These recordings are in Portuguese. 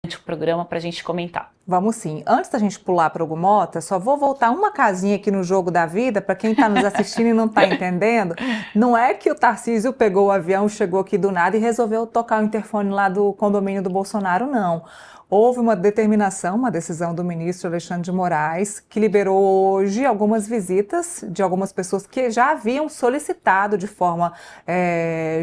o programa para a gente comentar. Vamos sim. Antes da gente pular para o Hugo Mota, só vou voltar uma casinha aqui no jogo da vida, para quem está nos assistindo e não está entendendo. Não é que o Tarcísio pegou o avião, chegou aqui do nada e resolveu tocar o interfone lá do condomínio do Bolsonaro, não. Houve uma determinação, uma decisão do ministro Alexandre de Moraes, que liberou hoje algumas visitas de algumas pessoas que já haviam solicitado de forma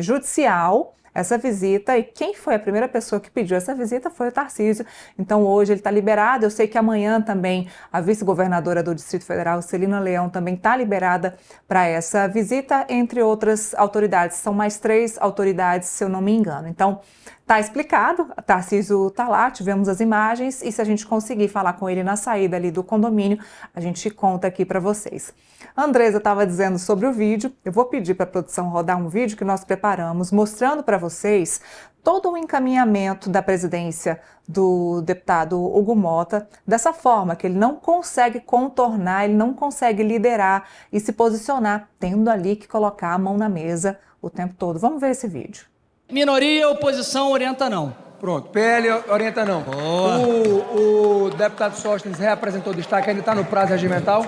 judicial essa visita, e quem foi a primeira pessoa que pediu essa visita foi o Tarcísio. Então hoje ele está liberado. Eu sei que amanhã também a vice-governadora do Distrito Federal, Celina Leão, também está liberada para essa visita, entre outras autoridades. São mais 3 autoridades, se eu não me engano. Então tá explicado, o Tarcísio tá lá, tivemos as imagens, e se a gente conseguir falar com ele na saída ali do condomínio, a gente conta aqui para vocês. A Andresa estava dizendo sobre o vídeo. Eu vou pedir para a produção rodar um vídeo que nós preparamos, mostrando para vocês todo o encaminhamento da presidência do deputado Hugo Mota, dessa forma que ele não consegue contornar, ele não consegue liderar e se posicionar, tendo ali que colocar a mão na mesa o tempo todo. Vamos ver esse vídeo. Minoria, oposição, orienta não. Pronto, PL orienta não. O deputado Sóstenes reapresentou o destaque, ainda está no prazo regimental?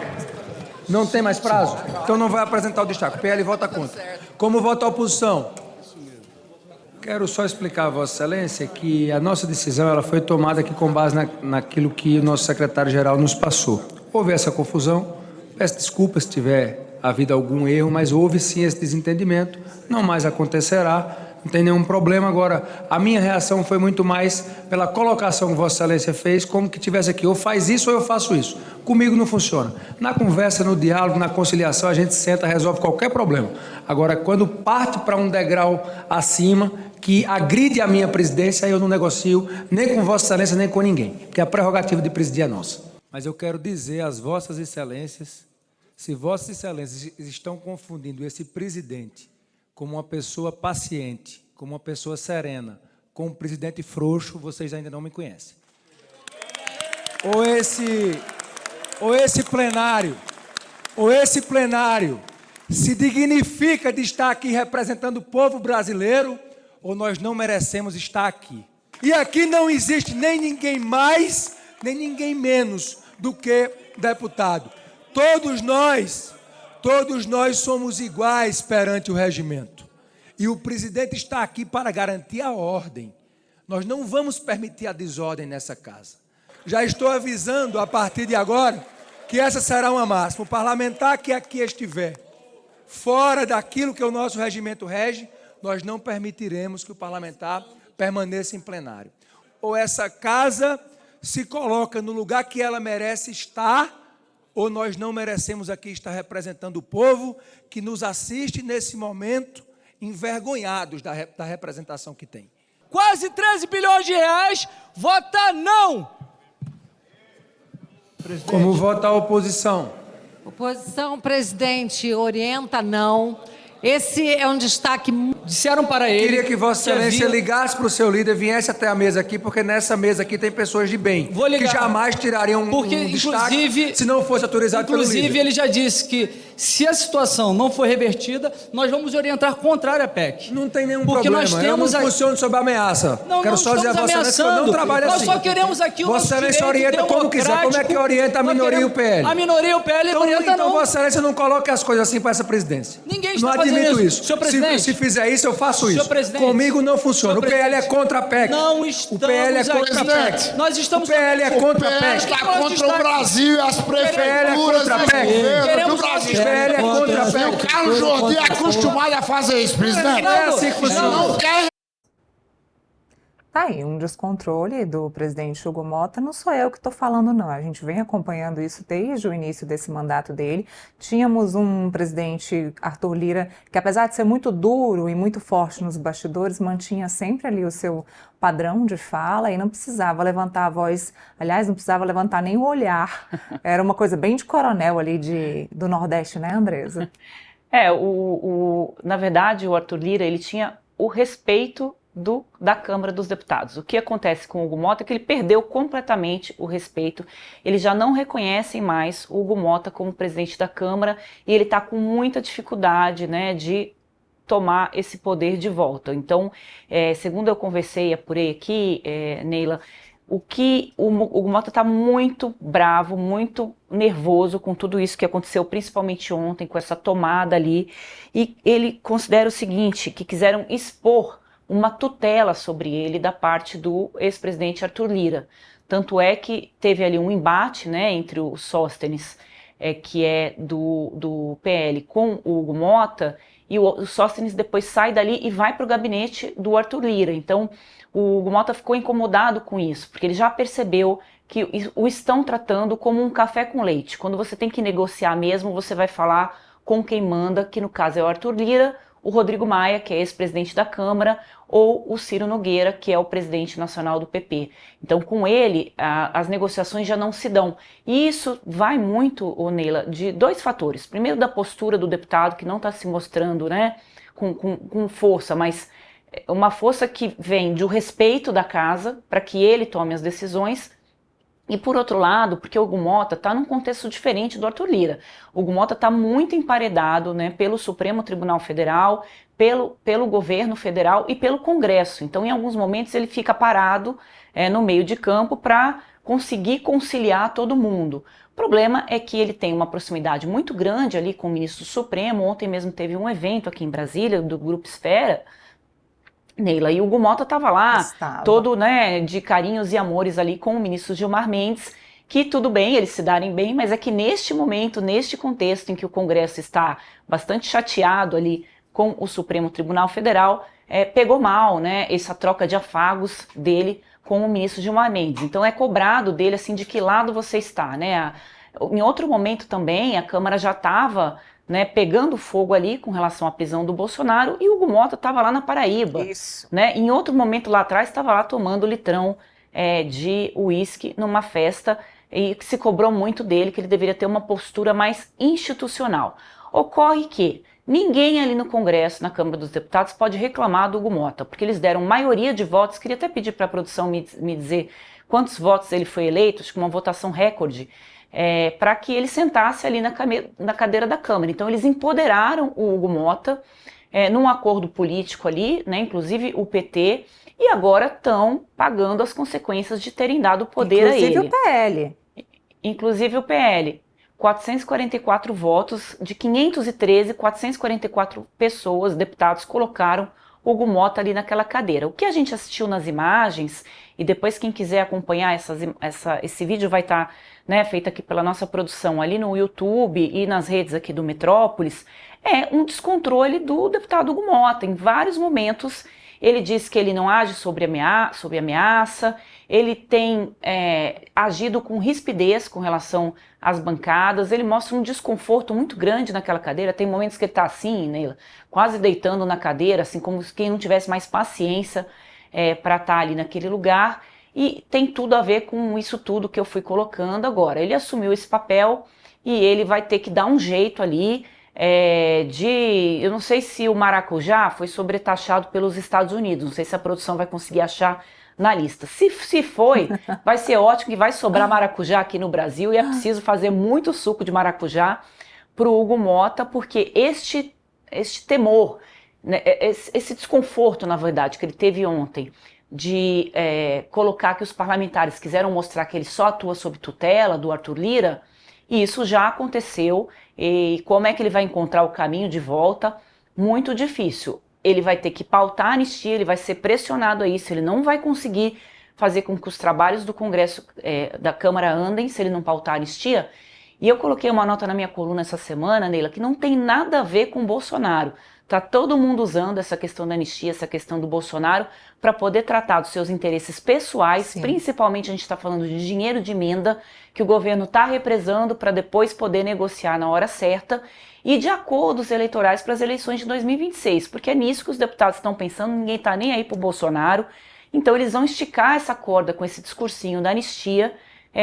Não tem mais prazo? Então não vai apresentar o destaque. PL vota contra. Como vota a oposição? Quero só explicar a Vossa Excelência que a nossa decisão ela foi tomada aqui com base naquilo que o nosso secretário-geral nos passou. Houve essa confusão, peço desculpas se tiver havido algum erro, mas houve sim esse desentendimento, não mais acontecerá. Não tem nenhum problema. Agora, a minha reação foi muito mais pela colocação que Vossa Excelência fez, como que tivesse aqui, ou faz isso ou eu faço isso. Comigo não funciona. Na conversa, no diálogo, na conciliação, a gente senta, resolve qualquer problema. Agora, quando parte para um degrau acima, que agride a minha presidência, aí eu não negocio nem com Vossa Excelência, nem com ninguém, porque a prerrogativa de presidir é nossa. Mas eu quero dizer às Vossas Excelências, se Vossas Excelências estão confundindo esse presidente como uma pessoa paciente, como uma pessoa serena, com um presidente frouxo, vocês ainda não me conhecem. Ou esse plenário se dignifica de estar aqui representando o povo brasileiro, ou nós não merecemos estar aqui. E aqui não existe nem ninguém mais, nem ninguém menos do que deputado. Todos nós somos iguais perante o regimento. E o presidente está aqui para garantir a ordem. Nós não vamos permitir a desordem nessa casa. Já estou avisando, a partir de agora, que essa será uma máxima. O parlamentar que aqui estiver fora daquilo que o nosso regimento rege, nós não permitiremos que o parlamentar permaneça em plenário. Ou essa casa se coloca no lugar que ela merece estar, ou nós não merecemos aqui estar representando o povo que nos assiste nesse momento, envergonhados da representação que tem. Quase 13 bilhões de reais, vota não! Presidente. Como vota a oposição? Oposição, presidente, orienta não. Esse é um destaque. Disseram para ele. Queria que Vossa Excelência ligasse para o seu líder, viesse até a mesa aqui, porque nessa mesa aqui tem pessoas de bem. Vou ligar. Que jamais tirariam um destaque se não fosse autorizado pelo líder. Inclusive, ele já disse que se a situação não for revertida, nós vamos orientar contrário à PEC. Não tem nenhum porque problema. Nós temos eu não funciono sob ameaça. Não, quero só dizer a Vossa Excelência que eu não trabalho assim. Nós só queremos aqui o Vossa Excelência orienta como quiser. Como é que orienta a minoria e o PL? A minoria e o PL orienta não. Então Vossa Excelência não coloque as coisas assim para essa presidência. Ninguém está não fazendo admito isso. Senhor presidente. Se fizer isso, eu faço isso. Presidente. Comigo não funciona. O PL é contra a PEC. Não estamos o PL é contra a PEC. Nós estamos... O PL é contra a PEC. Está contra o Brasil e as prefeituras do Brasil. O PL é contra a PEC. O Carlos Jordi é acostumado a fazer isso, presidente. Não é assim que funciona. Não quer. Tá aí um descontrole do presidente Hugo Mota. Não sou eu que estou falando, não. A gente vem acompanhando isso desde o início desse mandato dele. Tínhamos um presidente, Arthur Lira, que apesar de ser muito duro e muito forte nos bastidores, mantinha sempre ali o seu padrão de fala e não precisava levantar a voz. Aliás, não precisava levantar nem o olhar. Era uma coisa bem de coronel ali do Nordeste, né, Andresa? Na verdade, o Arthur Lira, ele tinha o respeito da Câmara dos Deputados. O que acontece com o Hugo Mota é que ele perdeu completamente o respeito, eles já não reconhecem mais o Hugo Mota como presidente da Câmara e ele está com muita dificuldade, né, de tomar esse poder de volta. Então, segundo eu conversei, apurei aqui, Neila, o que o Hugo Motta está muito bravo, muito nervoso com tudo isso que aconteceu, principalmente ontem, com essa tomada ali, e ele considera o seguinte, que quiseram expor uma tutela sobre ele da parte do ex-presidente Arthur Lira. Tanto é que teve ali um embate, né, entre o Sóstenes, que é do PL, com o Hugo Motta, e o Sóstenes depois sai dali e vai para o gabinete do Arthur Lira. Então, o Hugo Motta ficou incomodado com isso, porque ele já percebeu que o estão tratando como um café com leite. Quando você tem que negociar mesmo, você vai falar com quem manda, que no caso é o Arthur Lira, o Rodrigo Maia, que é ex-presidente da Câmara, ou o Ciro Nogueira, que é o presidente nacional do PP. Então, com ele, as negociações já não se dão. E isso vai muito, Neila, de dois fatores. Primeiro, da postura do deputado, que não está se mostrando, né, com força, mas uma força que vem do respeito da casa, para que ele tome as decisões. E por outro lado, porque o Hugo Motta está num contexto diferente do Arthur Lira. O Hugo Motta está muito emparedado, né, pelo Supremo Tribunal Federal, pelo governo federal e pelo Congresso. Então, em alguns momentos, ele fica parado no meio de campo para conseguir conciliar todo mundo. O problema é que ele tem uma proximidade muito grande ali com o ministro Supremo. Ontem mesmo teve um evento aqui em Brasília, do Grupo Esfera, Neila, e o Hugo Motta estava lá, todo, né, de carinhos e amores ali com o ministro Gilmar Mendes, que tudo bem, eles se darem bem, mas é que neste momento, neste contexto em que o Congresso está bastante chateado ali com o Supremo Tribunal Federal, pegou mal, né, essa troca de afagos dele com o ministro Gilmar Mendes. Então é cobrado dele, assim, de que lado você está, né? Em outro momento também, a Câmara já estava, né, pegando fogo ali com relação à prisão do Bolsonaro, e o Hugo Motta estava lá na Paraíba. Isso. Né? Em outro momento lá atrás, estava lá tomando litrão de uísque numa festa, e que se cobrou muito dele, que ele deveria ter uma postura mais institucional. Ocorre que ninguém ali no Congresso, na Câmara dos Deputados, pode reclamar do Hugo Motta, porque eles deram maioria de votos. Queria até pedir para a produção me dizer quantos votos ele foi eleito, acho que uma votação recorde, para que ele sentasse ali na cadeira da Câmara. Então eles empoderaram o Hugo Motta num acordo político ali, né, inclusive o PT, e agora estão pagando as consequências de terem dado poder a ele. Inclusive o PL. Inclusive o PL. 444 votos, de 513, 444 pessoas, deputados, colocaram o Hugo Motta ali naquela cadeira. O que a gente assistiu nas imagens, e depois quem quiser acompanhar esse vídeo vai estar, né, feito aqui pela nossa produção ali no YouTube e nas redes aqui do Metrópolis, é um descontrole do deputado Hugo Motta. Em vários momentos ele diz que ele não age sob ameaça, ele tem agido com rispidez com relação às bancadas, ele mostra um desconforto muito grande naquela cadeira. Tem momentos que ele está assim, Neila, quase deitando na cadeira, assim como quem não tivesse mais paciência para estar ali naquele lugar, e tem tudo a ver com isso tudo que eu fui colocando agora. Ele assumiu esse papel e ele vai ter que dar um jeito ali, eu não sei se o maracujá foi sobretaxado pelos Estados Unidos, não sei se a produção vai conseguir achar na lista. Se foi, vai ser ótimo, que vai sobrar maracujá aqui no Brasil, e é preciso fazer muito suco de maracujá para o Hugo Motta, porque este temor, né, esse desconforto, na verdade, que ele teve ontem, de colocar que os parlamentares quiseram mostrar que ele só atua sob tutela do Arthur Lira, e isso já aconteceu. E como é que ele vai encontrar o caminho de volta? Muito difícil. Ele vai ter que pautar a anistia, ele vai ser pressionado a isso, ele não vai conseguir fazer com que os trabalhos do Congresso, da Câmara andem se ele não pautar a anistia. E eu coloquei uma nota na minha coluna essa semana, Neila, que não tem nada a ver com o Bolsonaro. Tá todo mundo usando essa questão da anistia, essa questão do Bolsonaro, para poder tratar dos seus interesses pessoais. Sim. Principalmente a gente está falando de dinheiro de emenda que o governo está represando para depois poder negociar na hora certa, e de acordos eleitorais para as eleições de 2026, porque é nisso que os deputados estão pensando. Ninguém está nem aí para o Bolsonaro. Então eles vão esticar essa corda com esse discursinho da anistia,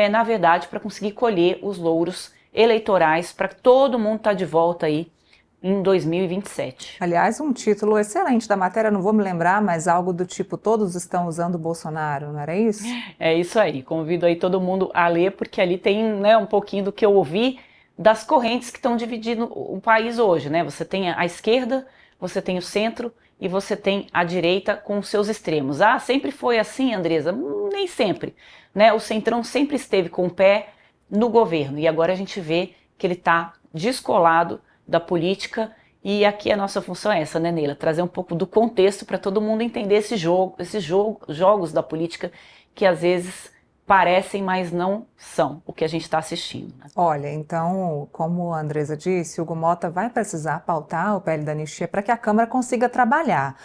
na verdade, para conseguir colher os louros eleitorais, para que todo mundo tá de volta aí em 2027. Aliás, um título excelente da matéria, não vou me lembrar, mas algo do tipo, todos estão usando o Bolsonaro, não era isso? É isso aí, convido aí todo mundo a ler, porque ali tem, né, um pouquinho do que eu ouvi das correntes que estão dividindo o país hoje, né? Você tem a esquerda, você tem o centro e você tem a direita com os seus extremos. Ah, sempre foi assim, Andresa? Nem sempre, né? O Centrão sempre esteve com o pé no governo e agora a gente vê que ele está descolado da política e aqui a nossa função é essa, né, Neila? Trazer um pouco do contexto para todo mundo entender esses jogos da política que às vezes parecem, mas não são o que a gente está assistindo. Né? Olha, então, como a Andresa disse, o Hugo Mota vai precisar pautar o PL da anistia para que a Câmara consiga trabalhar.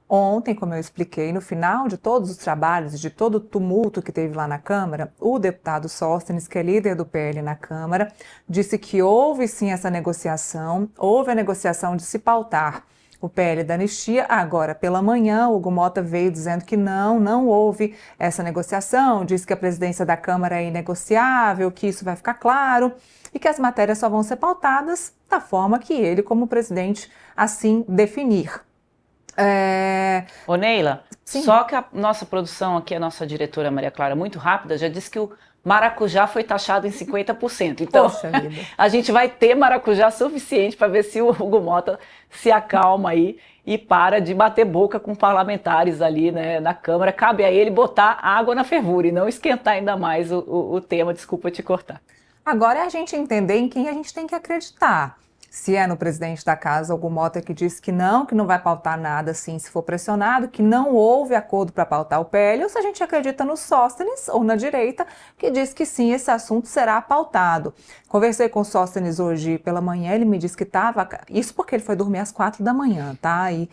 Ontem, como eu expliquei, no final de todos os trabalhos e de todo o tumulto que teve lá na Câmara, o deputado Sóstenes, que é líder do PL na Câmara, disse que houve sim essa negociação, houve a negociação de se pautar o PL da anistia. Agora, pela manhã, o Hugo Mota veio dizendo que não houve essa negociação, disse que a presidência da Câmara é inegociável, que isso vai ficar claro e que as matérias só vão ser pautadas da forma que ele, como presidente, assim definir. Ô Neila, Sim. só que a nossa produção aqui, a nossa diretora Maria Clara, muito rápida, já disse que o maracujá foi taxado em 50%. Então, Poxa vida. a gente vai ter maracujá suficiente para ver se o Hugo Mota se acalma aí e para de bater boca com parlamentares ali, né, na Câmara. Cabe a ele botar água na fervura e não esquentar ainda mais o tema. Desculpa te cortar. Agora é a gente entender em quem a gente tem que acreditar. Se é no presidente da casa, Hugo Mota, que disse que não vai pautar nada assim se for pressionado, que não houve acordo para pautar o PL, ou se a gente acredita no Sóstenes ou na direita, que diz que sim, esse assunto será pautado. Conversei com o Sóstenes hoje pela manhã, ele me disse que estava, isso porque ele foi dormir às 4 da manhã, tá? E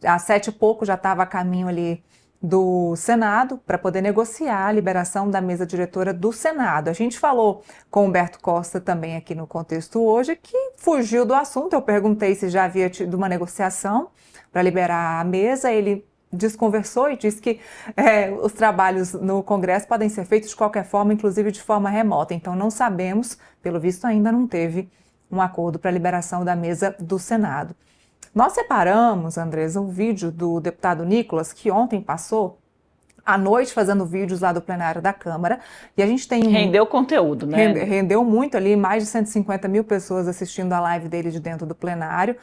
às 7 e pouco já estava a caminho ali do Senado para poder negociar a liberação da mesa diretora do Senado. A gente falou com o Humberto Costa também aqui no Contexto hoje, que fugiu do assunto. Eu perguntei se já havia tido uma negociação para liberar a mesa, ele desconversou e disse que os trabalhos no Congresso podem ser feitos de qualquer forma, inclusive de forma remota. Então não sabemos, pelo visto ainda não teve um acordo para a liberação da mesa do Senado. Nós separamos, Andresa, um vídeo do deputado Nicolas, que ontem passou à noite fazendo vídeos lá do plenário da Câmara, e a gente tem Rendeu conteúdo, né? Rendeu muito ali, mais de 150 mil pessoas assistindo a live dele de dentro do plenário,